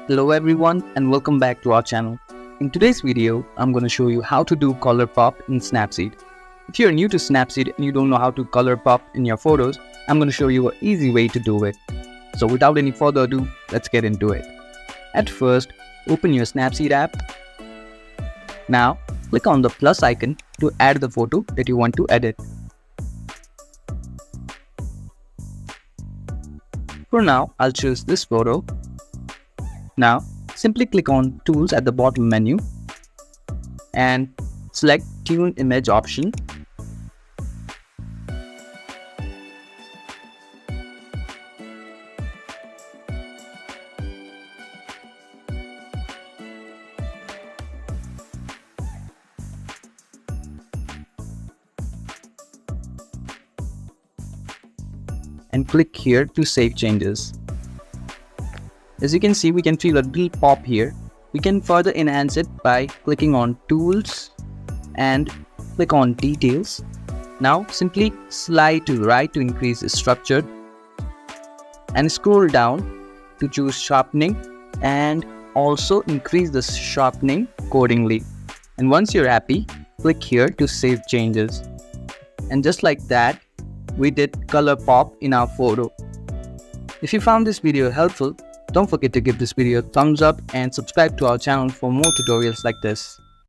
Hello everyone and welcome back to our channel. In today's video, I'm going to show you how to do color pop in Snapseed. If you're new to Snapseed and you don't know how to color pop in your photos, I'm going to show you an easy way to do it. So without any further ado, let's get into it. At first, open your Snapseed app. Now, click on the plus icon to add the photo that you want to edit. For now, I'll choose this photo. Now, simply click on Tools at the bottom menu and select Tune Image option. And click here to save changes. As you can see, we can feel a little pop here. We can further enhance it by clicking on Tools and click on Details. Now simply slide to the right to increase the structure and scroll down to choose Sharpening and also increase the sharpening accordingly. And once you're happy, click here to save changes. And just like that, we did color pop in our photo. If you found this video helpful, don't forget to give this video a thumbs up and subscribe to our channel for more tutorials like this.